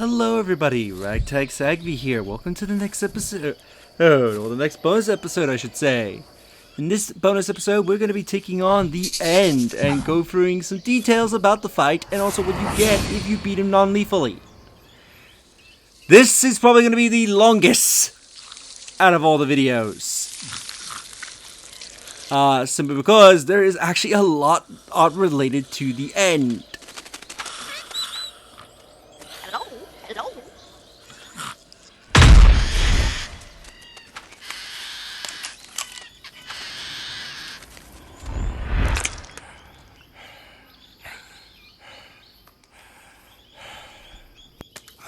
Hello everybody, Ragtag Sagvi here. Welcome to the next episode. The next bonus episode, I should say. In this bonus episode, we're going to be taking on the End and go through some details about the fight and also what you get if you beat him non-lethally. This is probably going to be the longest out of all the videos. Simply because there is actually a lot related to the End.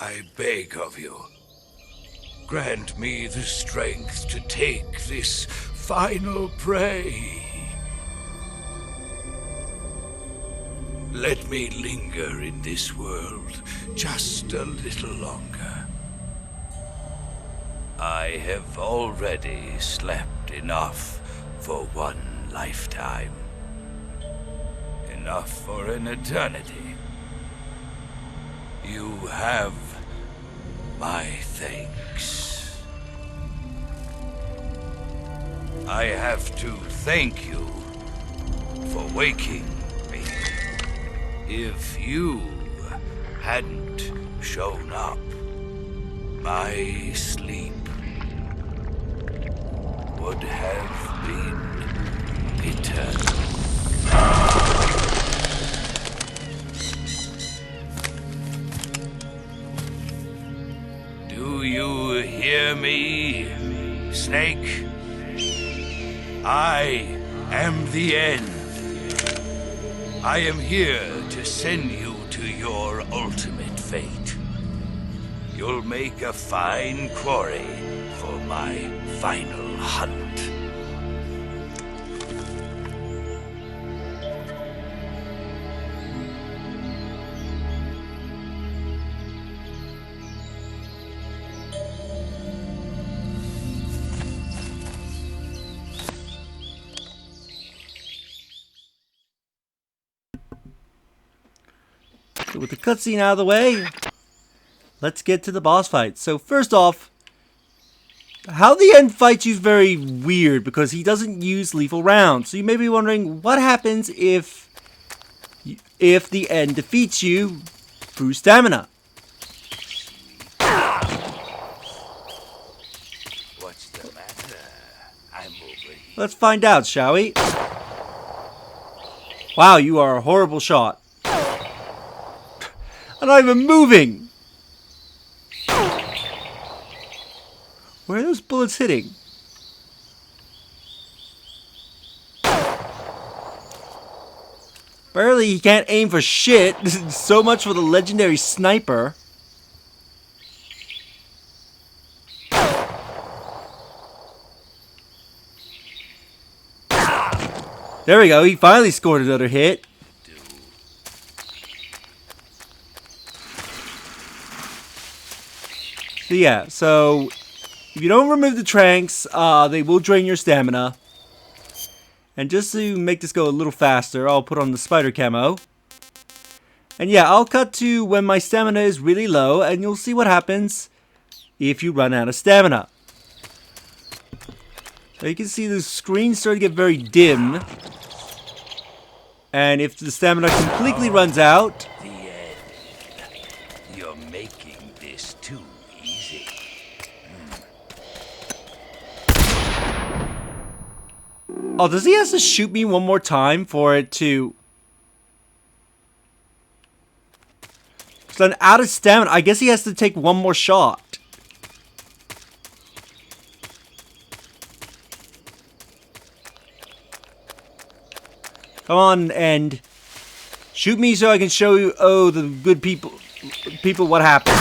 I beg of you, grant me the strength to take this final prey. Let me linger in this world just a little longer. I have already slept enough for one lifetime. Enough for an eternity. You have my thanks. I have to thank you for waking me. If you hadn't shown up, my sleep would have been eternal. Do you hear me, Snake? I am the End. I am here to send you to your ultimate fate. You'll make a fine quarry for my final hunt. So with the cutscene out of the way, let's get to the boss fight. So first off, how the End fights you is very weird because he doesn't use lethal rounds. So you may be wondering what happens if the End defeats you through stamina. What's the matter? I'm over here. Let's find out, shall we? Wow, you are a horrible shot. I'm not even moving! Where are those bullets hitting? Barely, he can't aim for shit. So much for the legendary sniper. There we go, he finally scored another hit. So yeah, so if you don't remove the tranks, they will drain your stamina. And just to make this go a little faster, I'll put on the spider camo. And yeah, I'll cut to when my stamina is really low, and you'll see what happens if you run out of stamina. So you can see the screen start to get very dim. And if the stamina completely runs out... The End. You're making this too easy. Oh, does he have to shoot me one more time for it to... So I'm out of stamina. I guess he has to take one more shot. Come on, End. Shoot me so I can show you, oh, the good people what happens.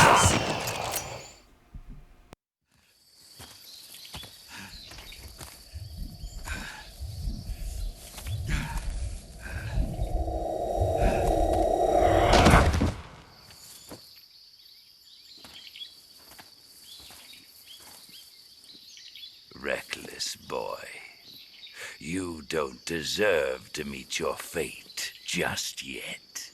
Reckless boy. You don't deserve to meet your fate just yet.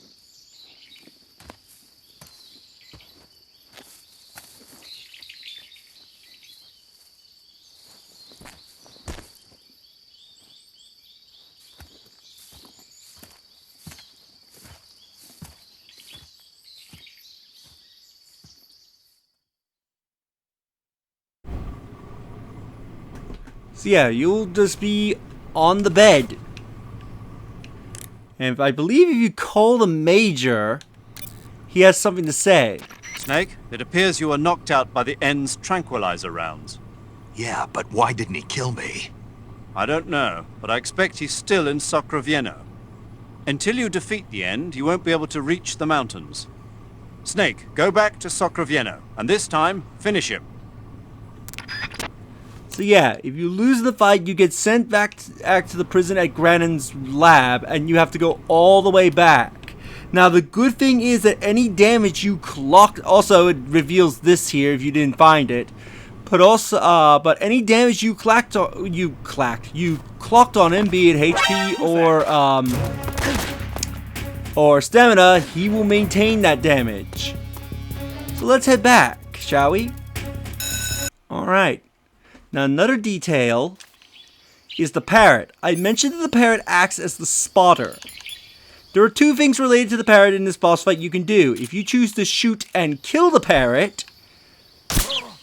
So yeah, you'll just be on the bed. And I believe if you call the Major, he has something to say. Snake, it appears you were knocked out by the End's tranquilizer rounds. Yeah, but why didn't he kill me? I don't know, but I expect he's still in Sokrovieno. Until you defeat the End, you won't be able to reach the mountains. Snake, go back to Sokrovieno, and this time, finish him. So yeah, if you lose the fight, you get sent back to the prison at Granon's lab, and you have to go all the way back. Now the good thing is that any damage you clocked, also it reveals this here if you didn't find it, but also but any damage you clocked on him, be it HP or stamina, he will maintain that damage. So let's head back, shall we? Alright. Now another detail is the parrot. I mentioned that the parrot acts as the spotter. There are two things related to the parrot in this boss fight you can do. If you choose to shoot and kill the parrot... Oh,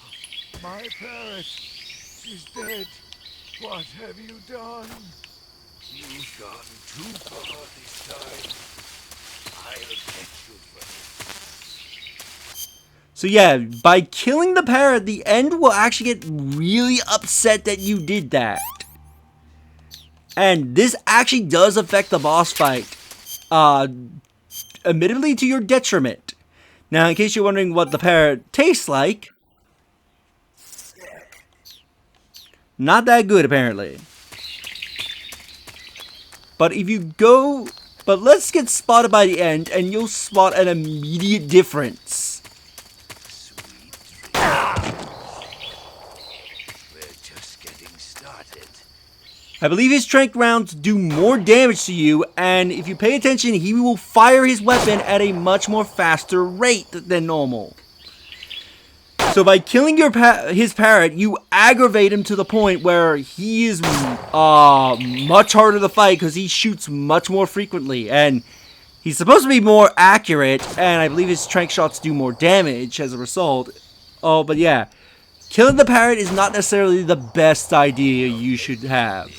my parrot. She's dead. What have you done? You've gone too far this time. I'll get you for this. So yeah, by killing the parrot, the End will actually get really upset that you did that. And this actually does affect the boss fight. Admittedly to your detriment. Now, in case you're wondering what the parrot tastes like, not that good apparently. But if you go, but let's get spotted by the End, and you'll spot an immediate difference. Sweet dreams. We're just getting started. I believe his tranq rounds do more damage to you, and if you pay attention, he will fire his weapon at a much more faster rate than normal. So by killing his parrot, you aggravate him to the point where he is much harder to fight because he shoots much more frequently, and he's supposed to be more accurate, and I believe his tranq shots do more damage as a result. Oh, but yeah, killing the parrot is not necessarily the best idea you should have.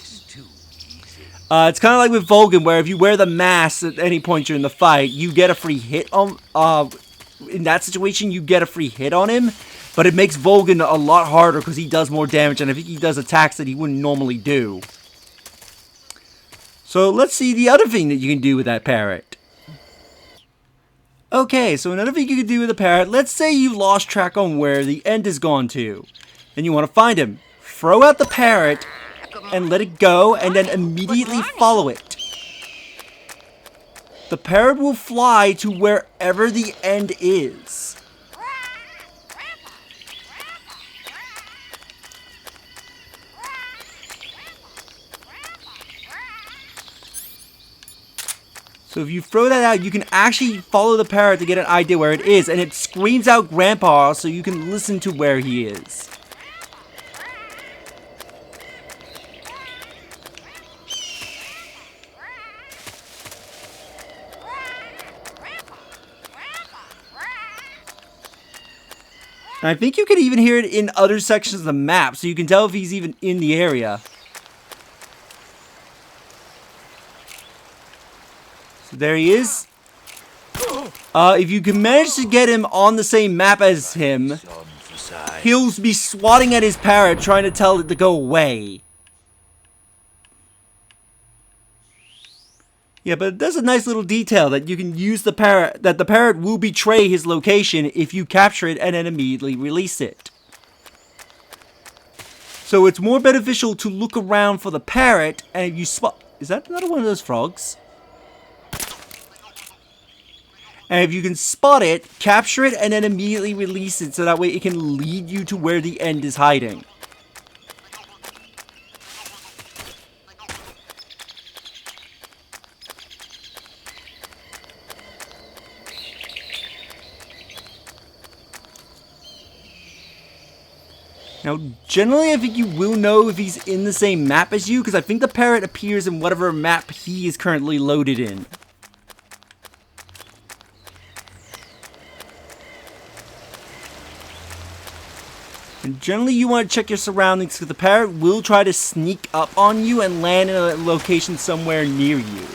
It's kind of like with Volgan, where if you wear the mask at any point during the fight, you get a free hit on... in that situation, you get a free hit on him, but it makes Volgan a lot harder because he does more damage, and I think he does attacks that he wouldn't normally do. So let's see the other thing that you can do with that parrot. Okay, so another thing you can do with the parrot, let's say you lost track on where the End has gone to, and you want to find him. Throw out the parrot and let it go, and then immediately follow it. The parrot will fly to wherever the End is. So if you throw that out, you can actually follow the parrot to get an idea where it is, and it screams out Grandpa so you can listen to where he is. And I think you can even hear it in other sections of the map, so you can tell if he's even in the area. So there he is. If you can manage to get him on the same map as him, he'll be swatting at his parrot, trying to tell it to go away. Yeah, but there's a nice little detail that you can use the parrot, that the parrot will betray his location if you capture it and then immediately release it. So it's more beneficial to look around for the parrot, and if you spot... Is that another one of those frogs? And if you can spot it, capture it, and then immediately release it so that way it can lead you to where the End is hiding. Now, generally, I think you will know if he's in the same map as you, because I think the parrot appears in whatever map he is currently loaded in. And generally, you want to check your surroundings because the parrot will try to sneak up on you and land in a location somewhere near you.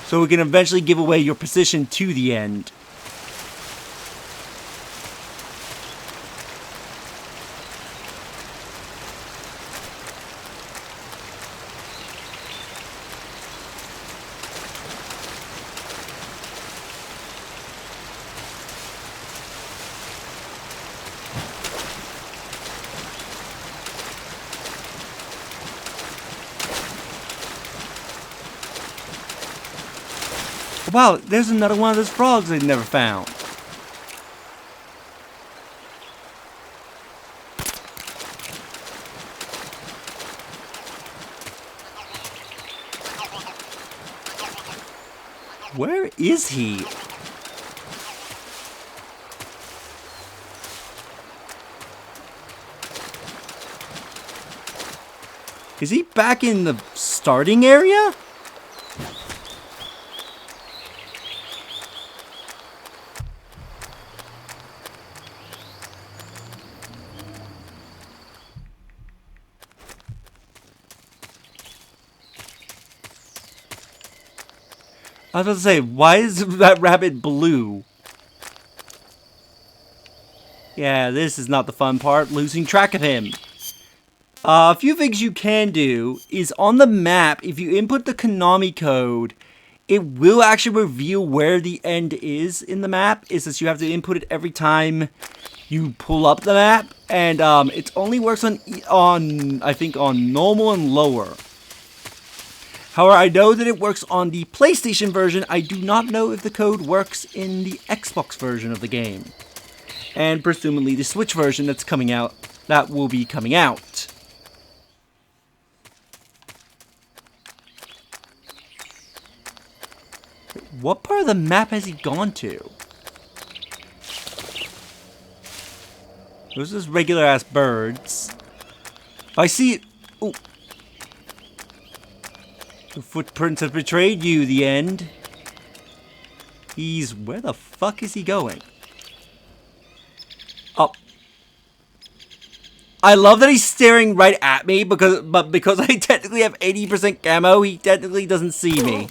So it can eventually give away your position to the end. Wow, there's another one of those frogs I'd never found. Where is he? Is he back in the starting area? I was about to say, why is that rabbit blue? Yeah, this is not the fun part, losing track of him. A few things you can do is on the map, if you input the Konami code, it will actually reveal where the end is in the map. It's just you have to input it every time you pull up the map, and it only works on I think on normal and lower. However, I know that it works on the PlayStation version. I do not know if the code works in the Xbox version of the game. And presumably the Switch version that's coming out, that will be coming out. What part of the map has he gone to? Those are just regular ass birds. I see it. Oh. The footprints have betrayed you, the end. Where the fuck is he going? Oh. I love that he's staring right at me because I technically have 80% camo, he technically doesn't see me.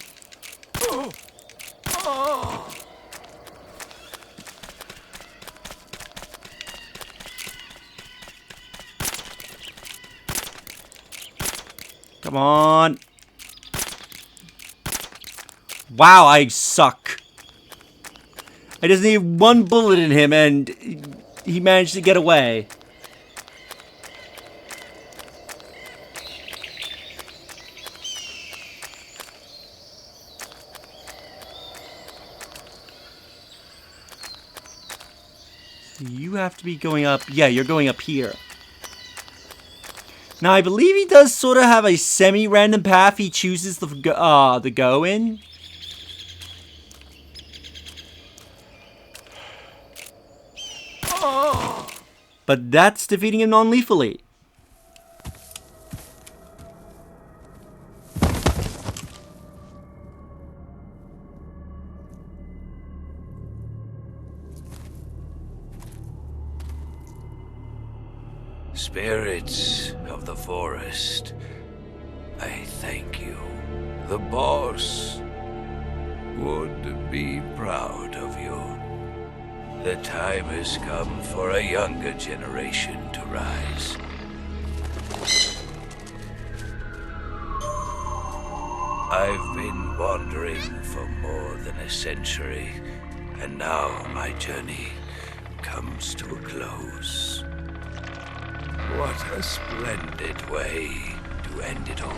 Come on. Wow, I suck. I just need one bullet in him and he managed to get away. So you have to be going up. Yeah, you're going up here. Now, I believe he does sort of have a semi-random path he chooses to go in. But that's defeating him non-lethally. Spirits of the forest, I thank you. The boss would be proud of you. The time has come for a younger generation to rise. I've been wandering for more than a century, and now my journey comes to a close. What a splendid way to end it all.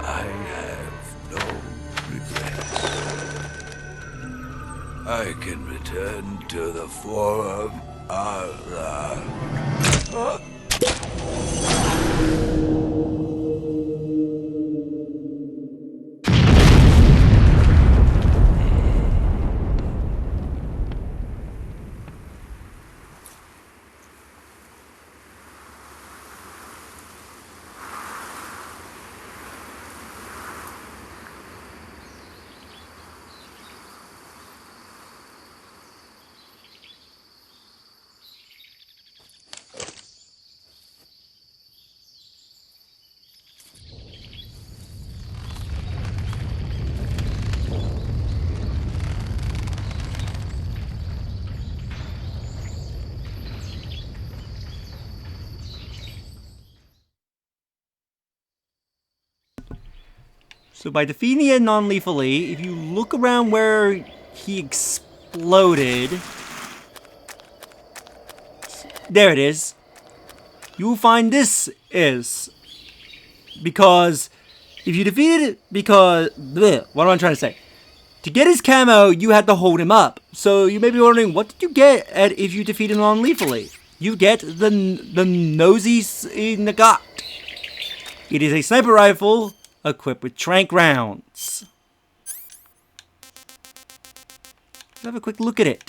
I have no regrets. I can return to the Forum. So by defeating it non-lethally, if you look around where he exploded, there it is. You will find this is because if you defeated it, because bleh, what am I trying to say? To get his camo, you had to hold him up. So you may be wondering, what did you get if you defeat him non-lethally? You get the nosy Nagat. It is a sniper rifle equipped with tranq rounds. Let's have a quick look at it.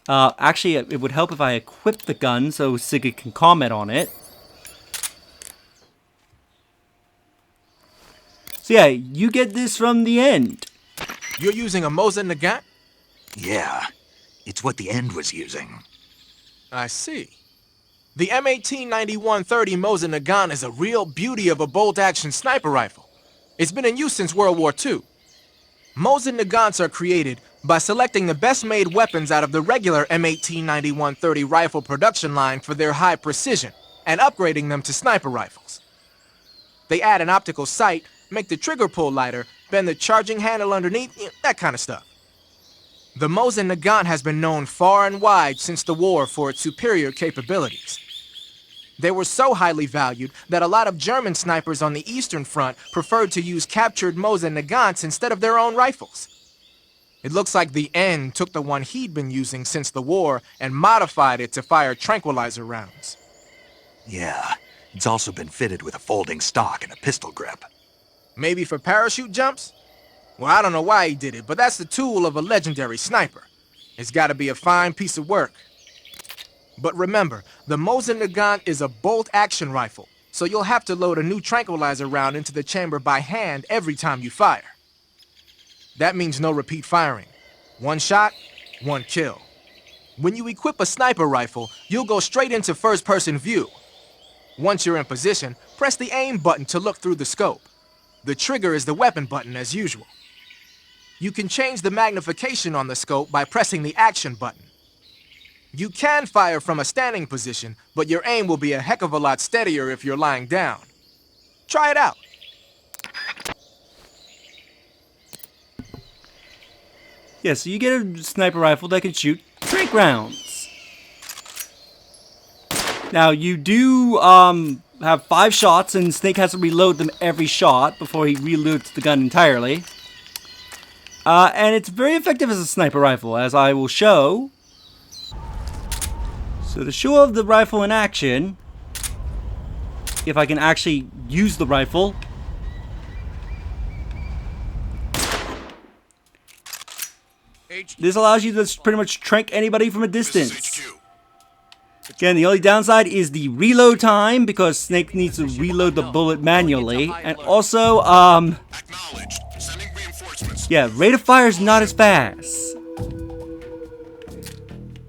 Actually, it would help if I equipped the gun so Sigurd can comment on it. So yeah, you get this from the end. You're using a Mosin Nagant? Yeah, it's what the end was using. I see. The M1891-30 Mosin Nagant is a real beauty of a bolt-action sniper rifle. It's been in use since World War II. Mosin Nagants are created by selecting the best-made weapons out of the regular M1891-30 rifle production line for their high precision, and upgrading them to sniper rifles. They add an optical sight, make the trigger pull lighter, bend the charging handle underneath, that kind of stuff. The Mosin Nagant has been known far and wide since the war for its superior capabilities. They were so highly valued that a lot of German snipers on the Eastern Front preferred to use captured Mosin Nagants instead of their own rifles. It looks like the N took the one he'd been using since the war and modified it to fire tranquilizer rounds. Yeah, it's also been fitted with a folding stock and a pistol grip. Maybe for parachute jumps? Well, I don't know why he did it, but that's the tool of a legendary sniper. It's gotta be a fine piece of work. But remember, the Mosin Nagant is a bolt-action rifle, so you'll have to load a new tranquilizer round into the chamber by hand every time you fire. That means no repeat firing. One shot, one kill. When you equip a sniper rifle, you'll go straight into first-person view. Once you're in position, press the aim button to look through the scope. The trigger is the weapon button as usual. You can change the magnification on the scope by pressing the action button. You can fire from a standing position, but your aim will be a heck of a lot steadier if you're lying down. Try it out. Yeah, so you get a sniper rifle that can shoot tranq rounds. Now, you do have 5 shots, and Snake has to reload them every shot before he reloads the gun entirely. And it's very effective as a sniper rifle, as I will show. So to show off the rifle in action, if I can actually use the rifle. This allows you to pretty much tranq anybody from a distance. Again, the only downside is the reload time, because Snake needs to reload the bullet manually. And also, yeah, rate of fire is not as fast.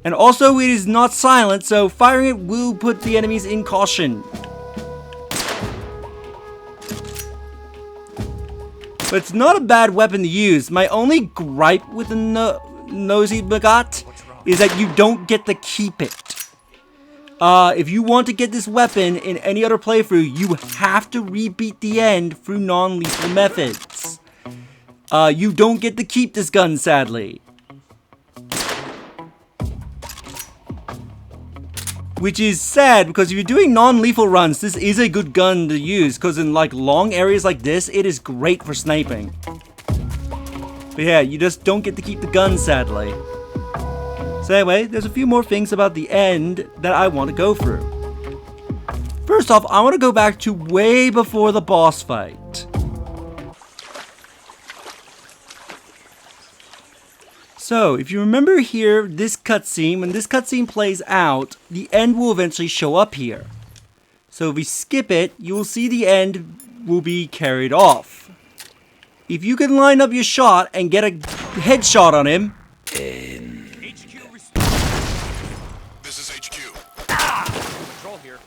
And also, it is not silent, so firing it will put the enemies in caution. But it's not a bad weapon to use. My only gripe with the Nosy Bagat is that you don't get to keep it. If you want to get this weapon in any other playthrough, you have to rebeat the end through non-lethal methods. You don't get to keep this gun, sadly. Which is sad, because if you're doing non-lethal runs, this is a good gun to use, because in like long areas like this, it is great for sniping. But yeah, you just don't get to keep the gun, sadly. So anyway, there's a few more things about the end that I want to go through. First off, I want to go back to way before the boss fight. So, if you remember here, this cutscene, when this cutscene plays out, the end will eventually show up here. So if we skip it, you will see the end will be carried off. If you can line up your shot and get a headshot on him... This is HQ. Control here.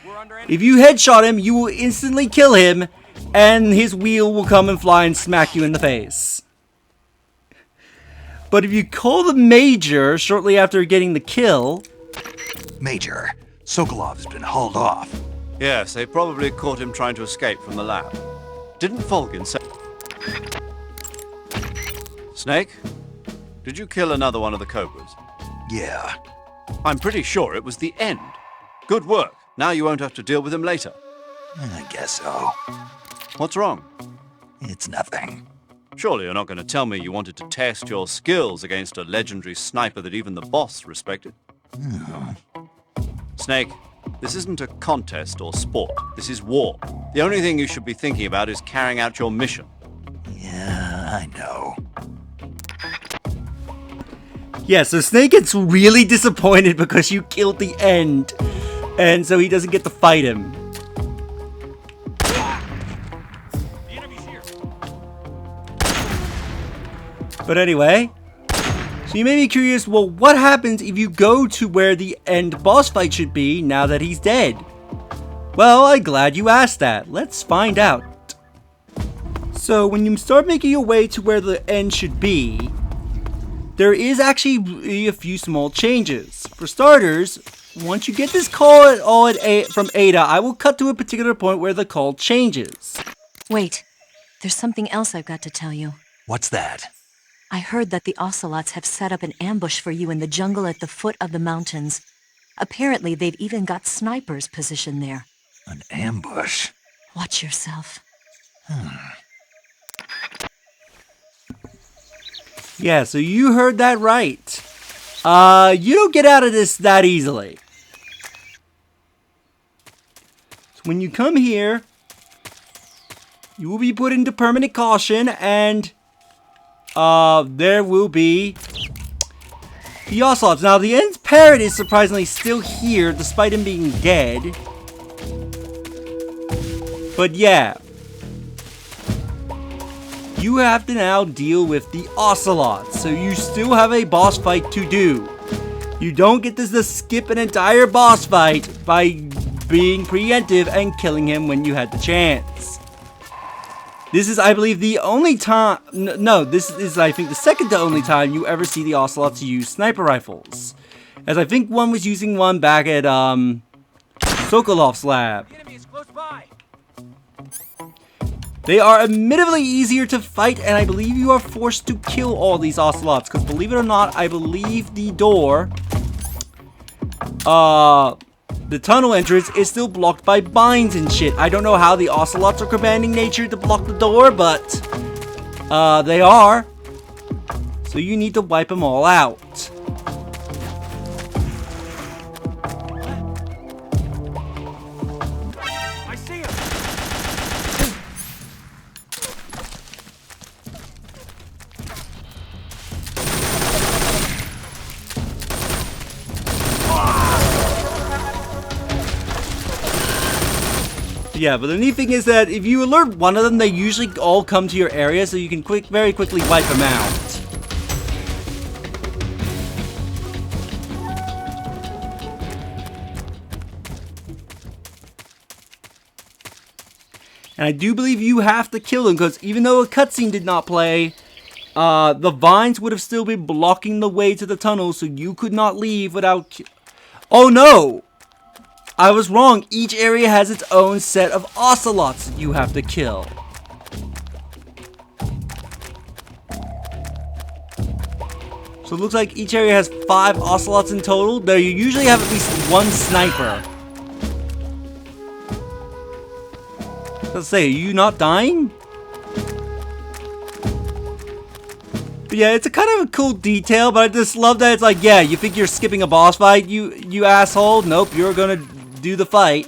We're under If you headshot him, you will instantly kill him, and his wheel will come and fly and smack you in the face. But if you call the Major shortly after getting the kill... Major, Sokolov's been hauled off. Yes, they probably caught him trying to escape from the lab. Didn't Volgin say... Snake? Did you kill another one of the Cobras? Yeah. I'm pretty sure it was the end. Good work. Now you won't have to deal with him later. I guess so. What's wrong? It's nothing. Surely you're not going to tell me you wanted to test your skills against a legendary sniper that even the boss respected? Snake, this isn't a contest or sport. This is war. The only thing you should be thinking about is carrying out your mission. Yeah, I know. Yeah, so Snake gets really disappointed because you killed the End. And so he doesn't get to fight him. But anyway, so you may be curious, well, what happens if you go to where the End boss fight should be now that he's dead? Well, I'm glad you asked that. Let's find out. So when you start making your way to where the End should be, there is actually a few small changes. For starters, once you get this call from Ada, I will cut to a particular point where the call changes. Wait, there's something else I've got to tell you. What's that? I heard that the ocelots have set up an ambush for you in the jungle at the foot of the mountains. Apparently, they've even got snipers positioned there. An ambush? Watch yourself. Yeah, so you heard that right. You don't get out of this that easily. So when you come here, you will be put into permanent caution, and there will be the ocelots. Now, the End's parrot is surprisingly still here, despite him being dead. But yeah, you have to now deal with the ocelots, so you still have a boss fight to do. You don't get to skip an entire boss fight by being preemptive and killing him when you had the chance. This is, I believe, the only time... No, this is, I think, the second to only time you ever see the ocelots use sniper rifles. As I think one was using one back at, Sokolov's lab. The enemy is close by. They are admittedly easier to fight, and I believe you are forced to kill all these ocelots. Because believe it or not, I believe the door, the tunnel entrance is still blocked by binds and shit. I don't know how the ocelots are commanding nature to block the door, but they are. So you need to wipe them all out. I see him. Yeah, but the neat thing is that if you alert one of them, they usually all come to your area, so you can very quickly wipe them out. And I do believe you have to kill them, because even though a cutscene did not play, the vines would have still been blocking the way to the tunnel, so you could not leave without... Oh no! I was wrong. Each area has its own set of ocelots you have to kill. So it looks like each area has 5 ocelots in total. There you usually have at least one sniper. Let's say, are you not dying? But yeah, it's a kind of a cool detail, but I just love that it's like, yeah, you think you're skipping a boss fight, you asshole? Nope, you're gonna do the fight.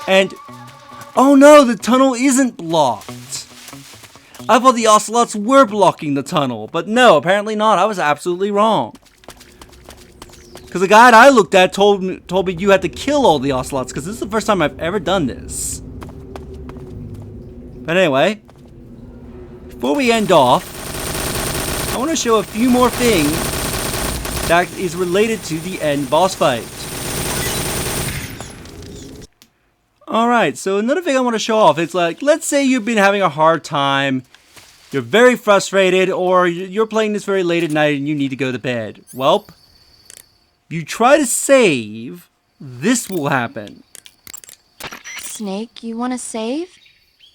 And oh no, the tunnel isn't blocked. I thought the ocelots were blocking the tunnel, but no, apparently not. I was absolutely wrong. Because the guide I looked at told me you had to kill all the ocelots, because this is the first time I've ever done this. But anyway, before we end off, I want to show a few more things that is related to the end boss fight. Alright, so another thing I want to show off, it's like, let's say you've been having a hard time, you're very frustrated, or you're playing this very late at night and you need to go to bed. Welp, you try to save, this will happen. Snake, you want to save?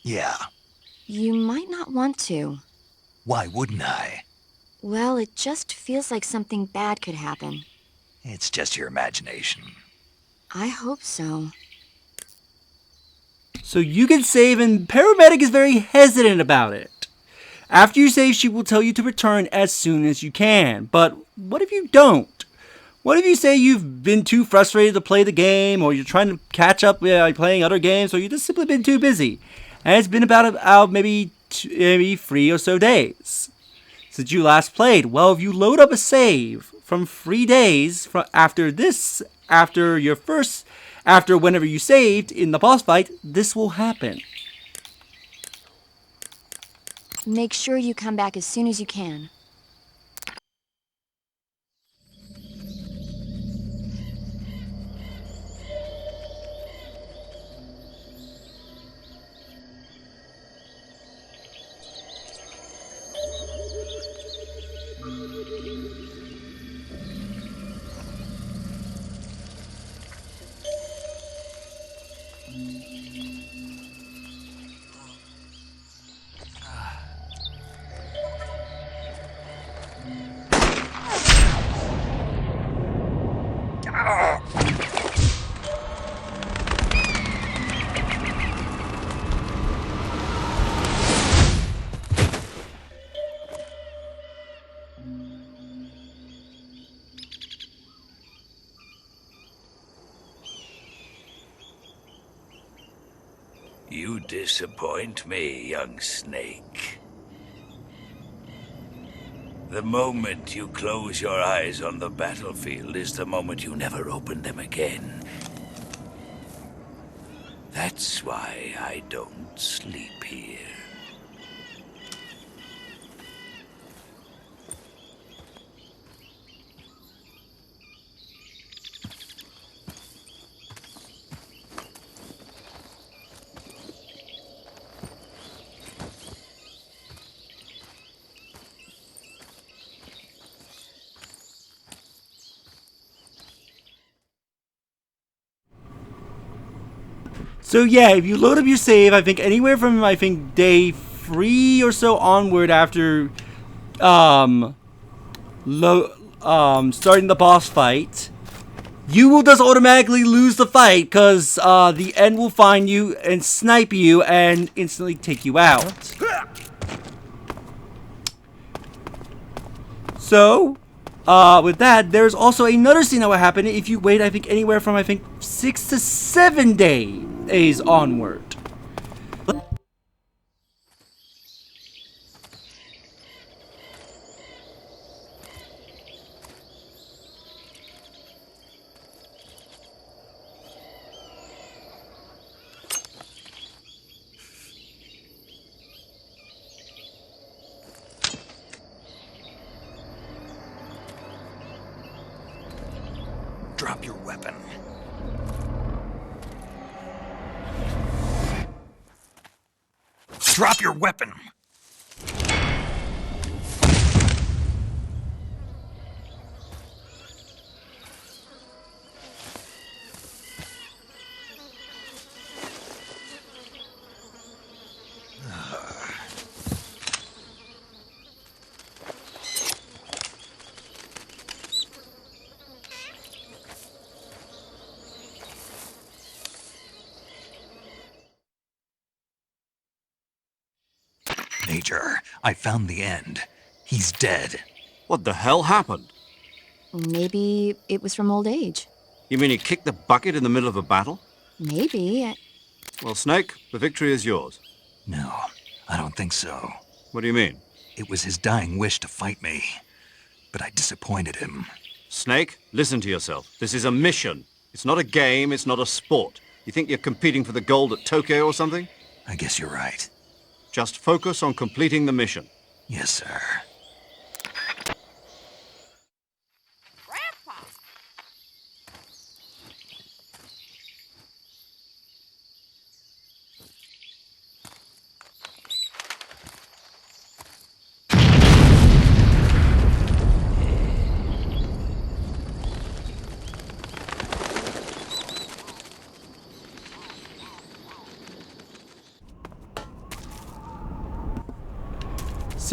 Yeah, You might not want to. why wouldn't I? Well, it just feels like something bad could happen. It's just your imagination. I hope so. So you can save, and Paramedic is very hesitant about it. After you save, she will tell you to return as soon as you can. But what if you don't? What if you say you've been too frustrated to play the game, or you're trying to catch up playing other games, or you've just simply been too busy? And it's been about maybe 3 or so days since you last played. Well, if you load up a save from 3 days after whenever you saved in the boss fight, this will happen. Make sure you come back as soon as you can. You disappoint me, young snake. The moment you close your eyes on the battlefield is the moment you never open them again. That's why I don't sleep here. So yeah, if you load up your save, I think anywhere from day 3 or so onward after starting the boss fight, you will just automatically lose the fight because the end will find you and snipe you and instantly take you out. So, with that, there's also another scene that will happen if you wait, I think, anywhere from 6 to 7 days onward. Drop your weapon. Drop your weapon! Major, I found the end. He's dead. What the hell happened? Maybe it was from old age. You mean he kicked the bucket in the middle of a battle? Maybe. Well, Snake, the victory is yours. No, I don't think so. What do you mean? It was his dying wish to fight me, but I disappointed him. Snake, listen to yourself. This is a mission. It's not a game, it's not a sport. You think you're competing for the gold at Tokyo or something? I guess you're right. Just focus on completing the mission. Yes, sir.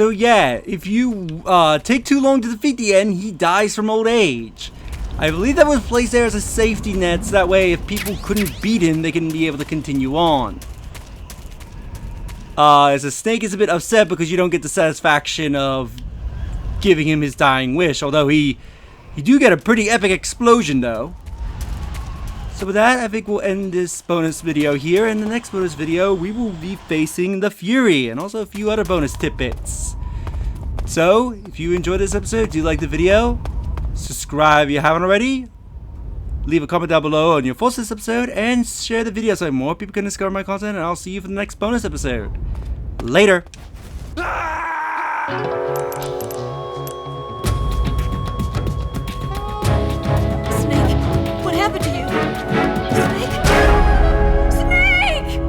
So yeah, if you take too long to defeat the end, he dies from old age. I believe that was placed there as a safety net, so that way if people couldn't beat him, they can be able to continue on. As a Snake is a bit upset because you don't get the satisfaction of giving him his dying wish, although he do get a pretty epic explosion though. So with that, I think we'll end this bonus video here. In the next bonus video, we will be facing the Fury and also a few other bonus tidbits. So, if you enjoyed this episode, do like the video, subscribe if you haven't already, leave a comment down below on your thoughts on this episode, and share the video so more people can discover my content, and I'll see you for the next bonus episode. Later!